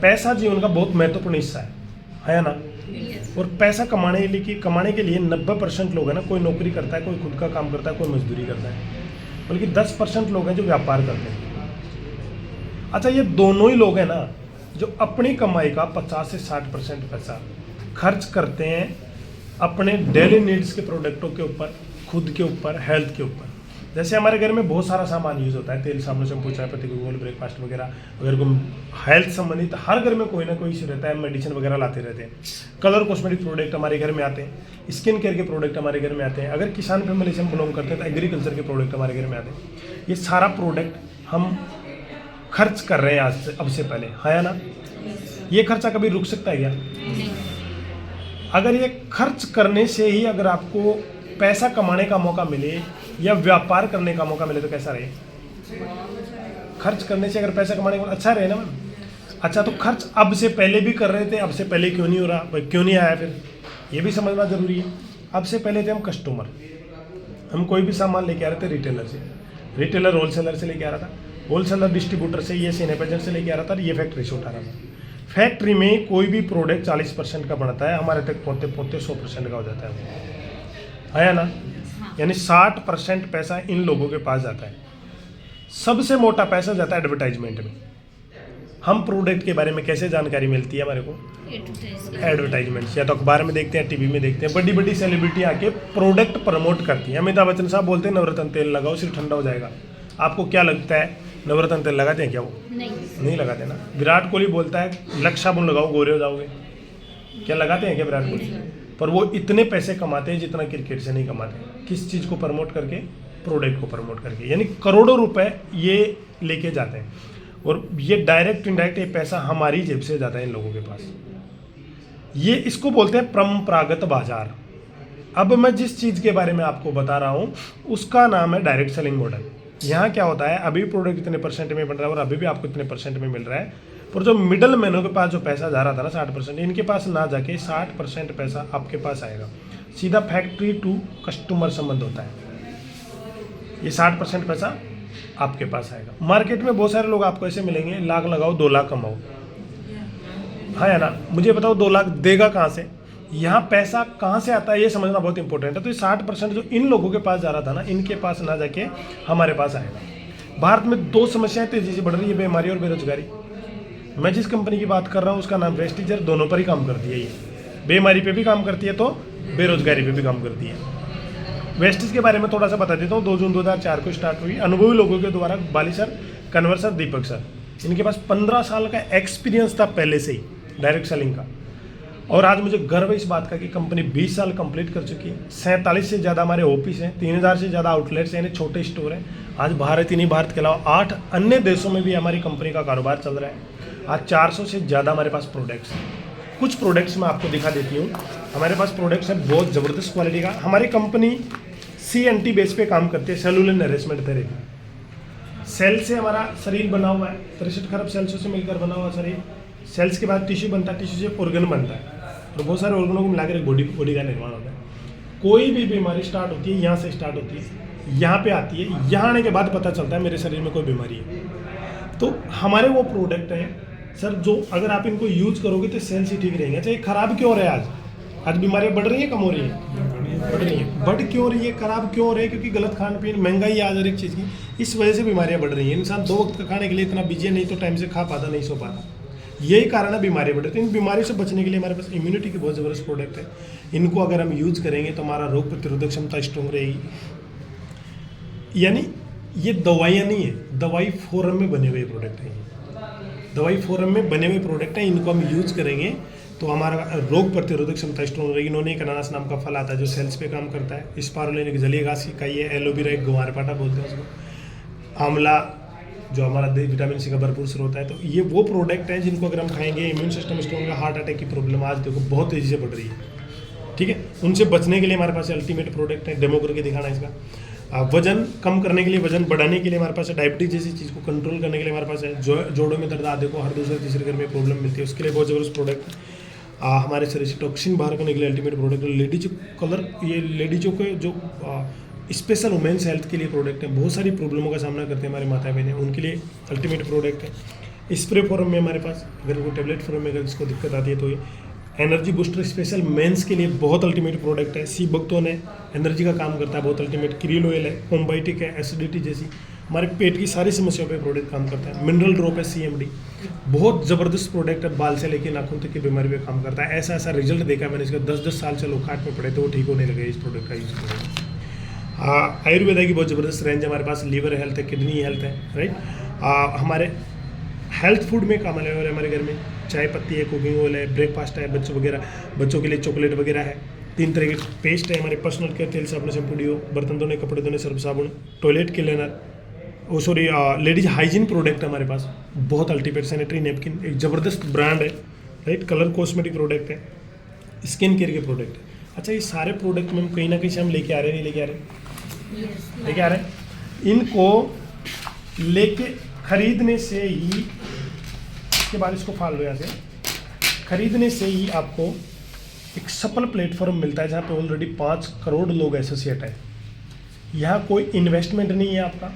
पैसा जीवन का बहुत महत्वपूर्ण हिस्सा है ना। और पैसा कमाने के लिए 90% लोग हैं ना, कोई नौकरी करता है, कोई खुद का काम करता है, कोई मजदूरी करता है, बल्कि 10% लोग हैं जो व्यापार करते हैं। अच्छा, ये दोनों ही लोग हैं ना जो अपनी कमाई का 50 से 60% पैसा खर्च करते हैं अपने डेली नीड्स के प्रोडक्टों के ऊपर, खुद के ऊपर, हेल्थ के ऊपर। जैसे हमारे घर में बहुत सारा सामान यूज़ होता है, तेल, साबुन, शैम्पू, चाय पत्ती, गोल, ब्रेकफास्ट वगैरह। अगर कोई हेल्थ संबंधित हर घर में कोई ना कोई इशू रहता है, मेडिसिन वगैरह लाते रहते हैं। कलर कॉस्मेटिक प्रोडक्ट हमारे घर में आते हैं, स्किन केयर के प्रोडक्ट हमारे घर में आते हैं। अगर किसान फैमिली से हम बिलोंग करते हैं तो एग्रीकल्चर के प्रोडक्ट हमारे घर में आते हैं। ये सारा प्रोडक्ट हम खर्च कर रहे हैं आज से, अब से पहले, है ना। ये खर्चा कभी रुक सकता है क्या? अगर ये खर्च करने से ही अगर आपको पैसा कमाने का मौका मिले या व्यापार करने का मौका मिले तो कैसा रहे? खर्च करने से अगर पैसा कमाने का अच्छा रहे ना मैम। अच्छा, तो खर्च अब से पहले भी कर रहे थे, अब से पहले क्यों नहीं हो रहा, भाई क्यों नहीं आया? फिर ये भी समझना जरूरी है। अब से पहले थे हम कस्टमर, हम कोई भी सामान लेके आ रहे थे रिटेलर से, रिटेलर होलसेलर से लेके आ रहा था, होलसेलर डिस्ट्रीब्यूटर से, ये सीनियर एजेंट से लेके आ रहा था, ये फैक्ट्री से उठा रहा था। फैक्ट्री में कोई भी प्रोडक्ट 40% का बनता है, हमारे तक पहुँचते पहुँचते 100% का हो जाता है ना। यानी 60% पैसा इन लोगों के पास जाता है। सबसे मोटा पैसा जाता है एडवर्टाइजमेंट में। हम प्रोडक्ट के बारे में कैसे जानकारी मिलती है हमारे को? एडवर्टाइजमेंट, या तो अखबार में देखते हैं, टीवी में देखते हैं, बड़ी बड़ी सेलिब्रिटी आके प्रोडक्ट प्रमोट करती है। अमिताभ बच्चन साहब बोलते हैं नवरत्न तेल लगाओ, सिर ठंडा हो जाएगा। आपको क्या लगता है, नवरत्न तेल लगाते हैं क्या वो? नहीं लगाते ना। विराट कोहली बोलता है लक्स साबुन लगाओ, गोरे हो जाओगे। क्या लगाते हैं क्या विराट कोहली? पर वो इतने पैसे कमाते हैं जितना क्रिकेट से नहीं कमाते। किस चीज़ को प्रमोट करके? प्रोडक्ट को प्रमोट करके। यानी करोड़ों रुपए ये लेके जाते हैं, और ये डायरेक्ट इनडायरेक्ट ये पैसा हमारी जेब से जाता है इन लोगों के पास। ये इसको बोलते हैं परंपरागत बाजार। अब मैं जिस चीज़ के बारे में आपको बता रहा हूँ उसका नाम है डायरेक्ट सेलिंग मॉडल। यहाँ क्या होता है, अभी प्रोडक्ट इतने % में बन रहा है और अभी भी आपको इतने % में मिल रहा है, पर जो मिडल मैनों के पास जो पैसा जा रहा था ना 60%, इनके पास ना जाके 60% पैसा आपके पास आएगा। सीधा फैक्ट्री टू कस्टमर संबंध होता है। ये 60% पैसा आपके पास आएगा। मार्केट में बहुत सारे लोग आपको ऐसे मिलेंगे, लाख लगाओ 2 लाख कमाओ, है ना। मुझे बताओ 2 लाख देगा कहाँ से? यहाँ पैसा कहाँ से आता है ये समझना बहुत इंपॉर्टेंट है। तो ये 60% जो इन लोगों के पास जा रहा था ना, इनके पास ना जाके हमारे पास आएगा। भारत में 2 समस्याएं तेजी से बढ़ रही है, बीमारी और बेरोजगारी। मैं जिस कंपनी की बात कर रहा हूँ उसका नाम वेस्टिजर, दोनों पर ही काम करती है। ये बीमारी पे भी काम करती है तो बेरोजगारी पे भी काम करती है। वेस्टिज के बारे में थोड़ा सा बता देता हूँ। 2 जून 2004 को स्टार्ट हुई, अनुभवी लोगों के द्वारा। बाली सर, कन्वर सर, दीपक सर, इनके पास 15 साल का एक्सपीरियंस था पहले से ही डायरेक्ट सेलिंग का। और आज मुझे गर्व है इस बात का कि कंपनी 20 साल कंप्लीट कर चुकी है। 47 से ज़्यादा हमारे ऑफिस हैं, 3000 से ज़्यादा आउटलेट्स हैं, यानी छोटे स्टोर हैं। आज भारत ही नहीं, भारत के अलावा 8 अन्य देशों में भी हमारी कंपनी का कारोबार चल रहा है। आज 400 से ज़्यादा हमारे पास प्रोडक्ट्स हैं। कुछ प्रोडक्ट्स मैं आपको दिखा देती हूँ। हमारे पास प्रोडक्ट्स हैं बहुत ज़बरदस्त क्वालिटी का। हमारी कंपनी CNT बेस पे काम करती है, सेलुलर नरिशमेंट थेरेपी। सेल से हमारा शरीर बना हुआ है, 63 खरब सेल्सों से मिलकर बना हुआ शरीर। सेल्स के बाद टिश्यू बनता है, टिश्यू से ऑर्गन बनता है, तो बहुत सारे ऑर्गनों को मिलाकर एक बॉडी का निर्माण होता है। कोई भी बीमारी स्टार्ट होती है यहाँ से स्टार्ट होती है, यहाँ पे आती है, यहाँ आने के बाद पता चलता है मेरे शरीर में कोई बीमारी है। तो हमारे वो प्रोडक्ट हैं सर जो अगर आप इनको यूज़ करोगे तो सेल्स ही ठीक रहेंगे। अच्छा, ये खराब क्यों हो रहा है? आज बीमारियाँ बढ़ रही हैं, कम हो रही हैं? बढ़ रही हैं। बढ़ क्यों रही है, खराब क्यों हो रही है? क्योंकि गलत खान पीन, महंगाई आज हर एक चीज़ की, इस वजह से बीमारियाँ बढ़ रही हैं। इंसान 2 वक्त का खाने के लिए इतना बिजी है, नहीं तो टाइम से खा पाता, नहीं सो पाता। यही कारण है बीमारी बढ़े। तो इन बीमारी से बचने के लिए हमारे पास इम्यूनिटी के बहुत ज़बरदस्त प्रोडक्ट है। इनको अगर हम यूज़ करेंगे तो हमारा रोग प्रतिरोधक क्षमता स्ट्रॉन्ग रहेगी। यानी ये दवाइयाँ नहीं है, दवाई फॉर्म में बने हुए प्रोडक्ट हैं। दवाई फॉर्म में बने हुए प्रोडक्ट हैं, इनको हम यूज़ करेंगे तो हमारा रोग प्रतिरोधक क्षमता स्ट्रॉन्ग रहेगी। इन्होंने एक अनानास नाम का फल आता है जो सेल्स पे काम करता है। स्पारुलिन एक जलीय घास की इकाई है। एलोवेरा एक ग्वारपाठा बोलते हैं उसको। आंवला जो हमारा विटामिन C का भरपूर स्रोत है। तो ये वो प्रोडक्ट हैं जिनको अगर हम खाएंगे इम्यून सिस्टम स्ट्रॉन्ग होगा। हार्ट अटैक की प्रॉब्लम आज देखो बहुत तेज़ी से बढ़ रही है, ठीक है। उनसे बचने के लिए हमारे पास अल्टीमेट प्रोडक्ट है। डेमो करके दिखाना इसका। वजन कम करने के लिए, वजन बढ़ाने के लिए हमारे पास है। डायबिटीज जैसी चीज़ को कंट्रोल करने के लिए हमारे पास है। जोड़ों में दर्द आदि को हर दूसरे तीसरे घर में प्रॉब्लम मिलती है, उसके लिए बहुत ज़बरदस्त प्रोडक्ट है। हमारे शरीर से टॉक्सिन बाहर करने के लिए अल्टीमेट प्रोडक्ट है। लेडीज कलर, ये लेडीजों के जो स्पेशल वुमेन्स हेल्थ के लिए प्रोडक्ट है। बहुत सारी प्रॉब्लमों का सामना करते हैं हमारे माता बहनें, उनके लिए अल्टीमेट प्रोडक्ट है। स्प्रे फॉर्म में हमारे पास, अगर वो टेबलेट फॉर्म में अगर इसको दिक्कत आती है तो ये एनर्जी बूस्टर स्पेशल मेंस के लिए बहुत अल्टीमेट प्रोडक्ट है। सी बक्तोन है, एनर्जी का काम करता है, बहुत अल्टीमेट। क्रील ऑयल है, कोम्बाइटिक है, एसिडिटी जैसी हमारे पेट की सारी समस्याओं पे प्रोडक्ट काम करता है। मिनरल ड्रॉप है, CMD, बहुत ज़बरदस्त प्रोडक्ट है, बाल से लेकर नाखून तक की बीमारी पे काम करता है। ऐसा ऐसा रिजल्ट देखा है मैंने इसका, 10-10 साल से लोग खाट में पड़े थे, वो ठीक होने लगे इस प्रोडक्ट का यूज़ करके। आयुर्वेदा की बहुत ज़बरदस्त रेंज है हमारे पास, लीवर हेल्थ है, किडनी हेल्थ है, राइट। हमारे हेल्थ फूड में काम आने वाले हमारे घर में चाय पत्ती है, कुकिंग ऑयल है, ब्रेकफास्ट है, बच्चों के लिए चॉकलेट वगैरह है। 3 तरह के पेस्ट है हमारे, पर्सनल केयर, तेल साबुन शैम्पू डिओ, बर्तन धोने, कपड़े धोने, सर्फ साबुन, toilet cleaner, ladies hygiene product है हमारे पास, बहुत अल्टीमेट। सैनिटरी नैपकिन एक ज़बरदस्त ब्रांड है, राइट। कलर कॉस्मेटिक प्रोडक्ट है, स्किन केयर के प्रोडक्ट है। अच्छा, ये सारे प्रोडक्ट में हम कहीं ना कहीं से हम लेके आ रहे हैं, नहीं लेके आ रहे, लेके आ रहे हैं। इनको लेके खरीदने से ही, के बाद इसको फाल लो यहाँ से, खरीदने से ही आपको एक सफल प्लेटफॉर्म मिलता है जहाँ पे ऑलरेडी 5 करोड़ लोग एसोसिएट हैं। यहाँ कोई इन्वेस्टमेंट नहीं है आपका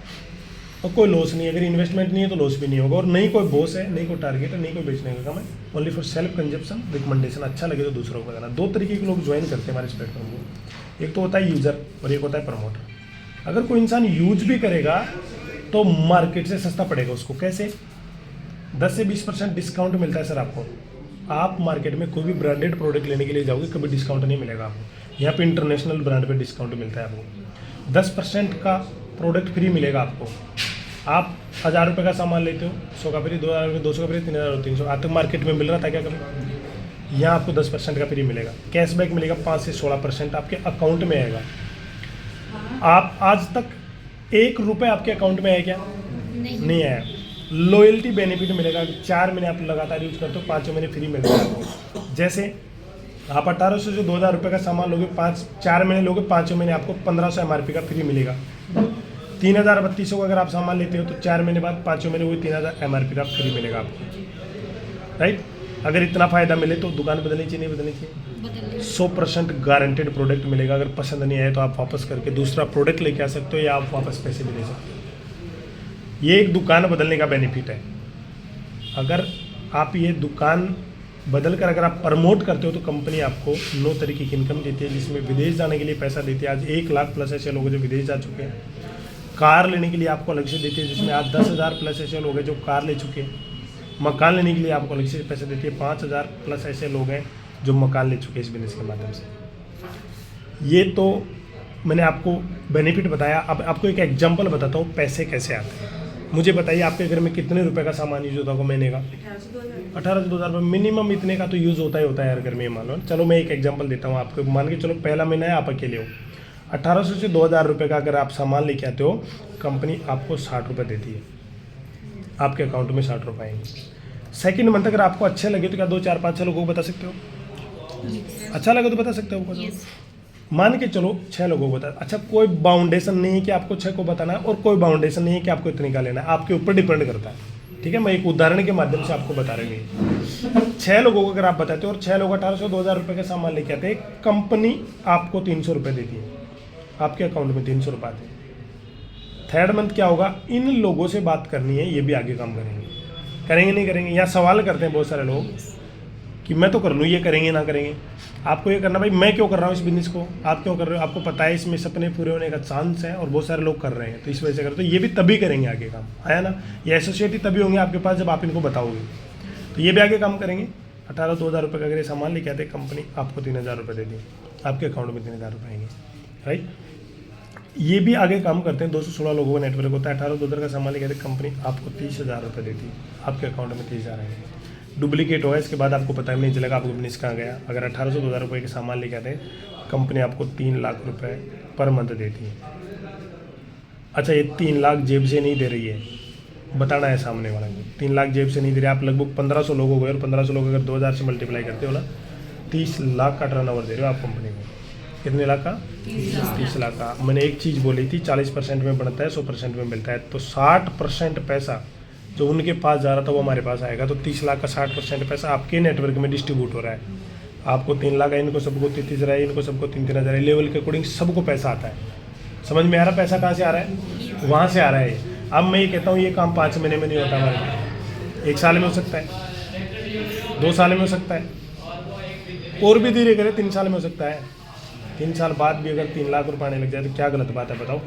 और कोई लॉस नहीं है। अगर इन्वेस्टमेंट नहीं है तो लॉस भी नहीं होगा, और नहीं कोई बॉस है, नहीं कोई टारगेट है, नहीं कोई बेचने का काम है, only for self consumption, recommendation. अच्छा लगे तो दूसरों को बताना। 2 तरीके के लोग ज्वाइन करते हैं हमारे इस प्लेटफॉर्म को, एक तो होता है यूज़र और एक होता है प्रमोटर। अगर कोई इंसान यूज भी करेगा तो मार्केट से सस्ता पड़ेगा उसको। कैसे? 10 से 20% डिस्काउंट मिलता है सर आपको। आप मार्केट में कोई भी ब्रांडेड प्रोडक्ट लेने के लिए जाओगे, कभी डिस्काउंट नहीं मिलेगा आपको। यहाँ पे इंटरनेशनल ब्रांड पे डिस्काउंट मिलता है आपको। 10% का प्रोडक्ट फ्री मिलेगा आपको। आप 1000 रुपये का सामान लेते हो, 100 का फ्री, 2000 रुपये, 200 का फ्री, 3000 300। आज तक मार्केट में मिल रहा था क्या कभी? यहाँ आपको 10% का फ्री मिलेगा। कैशबैक मिलेगा 5 से 16% आपके अकाउंट में आएगा। आप आज तक 1 रुपये आपके अकाउंट में आया क्या? नहीं आया। लॉयल्टी बेनिफिट मिलेगा, 4 महीने आप लगातार यूज करते हो, 5 महीने फ्री मिलेगा आपको। जैसे आप 1800 से 2000 रुपये का सामान लोगे, 4 महीने लोगे, 5 महीने आपको 1500 MRP का फ्री मिलेगा। 3000-3200 का अगर आप सामान लेते हो तो 4 महीने बाद 5 महीने वही 3000 MRP का फ्री मिलेगा आपको, राइट। अगर इतना फ़ायदा मिले तो दुकान बदलनी चाहिए, नहीं बदलनी चाहिए? 100% गारंटेड प्रोडक्ट मिलेगा। अगर पसंद नहीं आए तो आप वापस करके दूसरा प्रोडक्ट लेके आ सकते हो, या आप वापस पैसे भी दे सकते हो। ये एक दुकान बदलने का बेनिफिट है। अगर आप ये दुकान बदल कर अगर आप प्रमोट करते हो तो कंपनी आपको 9 तरीके की इनकम देती है, जिसमें विदेश जाने के लिए पैसा देती है। आज 1 लाख प्लस ऐसे लोग जो विदेश जा चुके हैं। कार लेने के लिए आपको अलग से देती है, जिसमें आज 10,000 प्लस ऐसे लोग हैं जो कार ले चुके हैं। मकान लेने के लिए आपको अलग से पैसे देती है। 5,000 प्लस ऐसे लोग हैं जो मकान ले चुके हैं इस बिजनेस के माध्यम से। ये तो मैंने आपको बेनिफिट बताया। अब आपको एक एग्जांपल बताता हूँ पैसे कैसे आते हैं। मुझे बताइए आपके घर में कितने रुपए का सामान यूज होता होगा महीने का? 18 से 2000 रुपये मिनिमम। इतने का तो यूज़ होता ही होता है यार घर में, मान लो। चलो मैं एक एग्जांपल देता हूँ आपको। मान के चलो पहला महीना है, आप अकेले हो, 1800 से 2000 रुपये का अगर आप सामान लेके आते हो, कंपनी आपको 60 रुपये देती है, आपके अकाउंट में 60 रुपये आएंगे। सेकेंड मंथ अगर आपको अच्छे लगे तो क्या 2, 4, 5, 6 लोगों को बता सकते हो? अच्छा लगे तो बता सकते हो। मान के चलो 6 लोगों को बता। अच्छा, कोई बाउंडेशन नहीं है कि आपको 6 को बताना है, और कोई बाउंडेशन नहीं है कि आपको इतने का लेना है। आपके ऊपर डिपेंड करता है, ठीक है। मैं एक उदाहरण के माध्यम से आपको बता रही हूँ। 6 लोगों को अगर आप बताते हो और 6 लोग 1800 2000 रुपये का सामान लेके आते हैं, कंपनी आपको 300 रुपये देती है, आपके अकाउंट में 300 रुपये आते हैं। थर्ड मंथ क्या होगा? इन लोगों से बात करनी है, ये भी आगे काम करेंगे नहीं करेंगे? यहाँ सवाल करते हैं बहुत सारे लोग कि मैं तो कर लूँ, ये करेंगे ना करेंगे? आपको ये करना, भाई मैं क्यों कर रहा हूँ इस बिजनेस को, आप क्यों कर रहे हो? आपको पता है इसमें सपने पूरे होने का चांस है और बहुत सारे लोग कर रहे हैं, तो इस वजह से करते। तो ये भी तभी करेंगे आगे काम, आया ना? ये एसोसिएट ही तभी होंगे आपके पास जब आप इनको बताओगे, तो ये भी आगे काम करेंगे। 18-2000 रुपये का अगर ये सामान लेके आते, कंपनी आपको 3000 रुपये देती है, आपके अकाउंट में 3000 रुपये आएंगे, राइट। ये भी आगे काम करते हैं। 216 लोगों का नेटवर्क होता है। 18-2000 का सामान लेके आते, कंपनी आपको 30,000 रुपये देती है, आपके अकाउंट में 30,000 आएंगे। डुप्लीकेट होगा, इसके बाद आपको पता भी नहीं चलेगा आपको बिजनेस कहाँ गया। अगर 1800-2000 रुपये के सामान लेके आते हैं, कंपनी आपको 3 लाख रुपए पर मंथ देती है। अच्छा, ये 3 लाख जेब से नहीं दे रही है, बताना है सामने वाले को। 3 लाख जेब से नहीं दे रही, आप लगभग 1500 लोग हो गए, और 1500 लोग अगर 2000 से मल्टीप्लाई करते हो ना, 30 लाख का टर्नओवर दे रहे हो आप कंपनी को। कितने लाख का? 30 लाख का। मैंने एक चीज़ बोली थी, 40% में बढ़ता है, 100% में मिलता है, तो 60% पैसा जो उनके पास जा रहा था वो हमारे पास आएगा। तो 30 लाख का 60% पैसा आपके नेटवर्क में डिस्ट्रीब्यूट हो रहा है। आपको 3 लाख है, इनको सबको 33 है, इनको सबको 3-3 हज़ार है, लेवल के अकॉर्डिंग सबको पैसा आता है। समझ में आ रहा? पैसा कहाँ से आ रहा है? वहाँ से आ रहा है। अब मैं ये कहता हूँ ये काम 5 महीने में नहीं होता हमारे, 1 साल में हो सकता है, 2 साल में हो सकता है, और भी धीरे करें 3 साल में हो सकता है। 3 साल बाद भी अगर 3 लाख रुपये आने लग जाए तो क्या गलत बात है बताओ।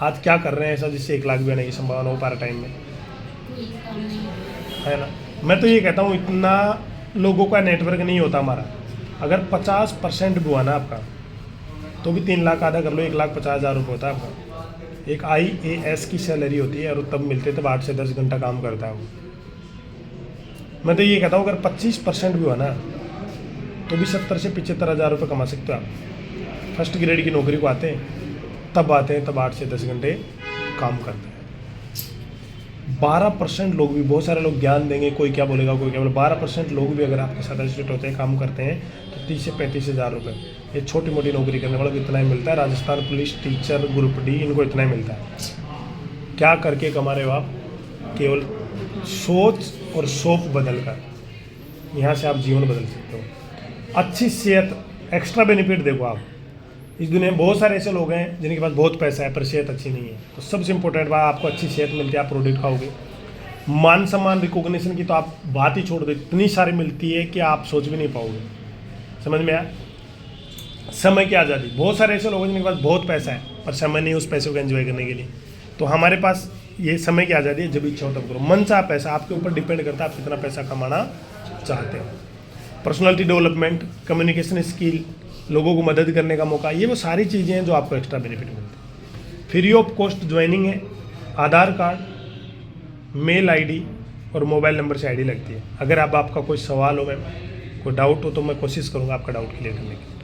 आज क्या कर रहे हैं ऐसा जिससे 1 लाख भी आने की संभावना हो पार्ट टाइम में, है ना। मैं तो ये कहता हूँ इतना लोगों का नेटवर्क नहीं होता हमारा। अगर 50% भी हुआ ना आपका तो भी 3 लाख आधा कर लो, 1,50,000 रुपये होता है आपका। एक IAS की सैलरी होती है और तब मिलते तब 8 से 10 घंटा काम करता है वो। मैं तो ये कहता हूँ अगर 25% भी हुआ ना तो भी 70 से 75,000 रुपये कमा सकते हो आप। फर्स्ट ग्रेड की नौकरी को आते हैं तब 8 से 10 घंटे काम करते हैं। 12% लोग भी, बहुत सारे लोग ज्ञान देंगे, कोई क्या बोलेगा कोई क्या बोलेगा, 12% लोग भी अगर आपके साथ एसोसिएट होते हैं, काम करते हैं तो 30 से 35,000 रुपये, ये छोटी मोटी नौकरी करने वालों को इतना ही मिलता है। Rajasthan police, teacher, group D, इनको इतना ही मिलता है। क्या करके कमा रहे हो आप? केवल सोच और सोच बदल कर यहाँ से आप जीवन बदल सकते हो। अच्छी सेहत, एक्स्ट्रा बेनिफिट देखो आप, इस दुनिया में बहुत सारे ऐसे लोग हैं जिनके पास बहुत पैसा है पर सेहत अच्छी नहीं है। तो सबसे इंपॉर्टेंट बात, आपको अच्छी सेहत मिलती है, आप प्रोडक्ट खाओगे। मान सम्मान, रिकॉग्निशन की तो आप बात ही छोड़ दो, इतनी सारी मिलती है कि आप सोच भी नहीं पाओगे। समझ में आया? समय की आज़ादी, बहुत सारे ऐसे लोग हैं जिनके पास बहुत पैसा है पर समय नहीं उस पैसे को एंजॉय करने के लिए। तो हमारे पास ये समय की आज़ादी है, जब इच्छा हो तब करो। मन चाह पैसा, आपके ऊपर डिपेंड करता है आप कितना पैसा कमाना चाहते हो। पर्सनालिटी डेवलपमेंट, कम्युनिकेशन स्किल, लोगों को मदद करने का मौका, ये वो सारी चीज़ें हैं जो आपको एक्स्ट्रा बेनिफिट मिलती है। फ्री ऑफ कॉस्ट ज्वाइनिंग है। आधार कार्ड, मेल आईडी और मोबाइल नंबर से आईडी लगती है। अगर आपका कोई सवाल हो, मैम कोई डाउट हो तो मैं कोशिश करूँगा आपका डाउट क्लियर करने की।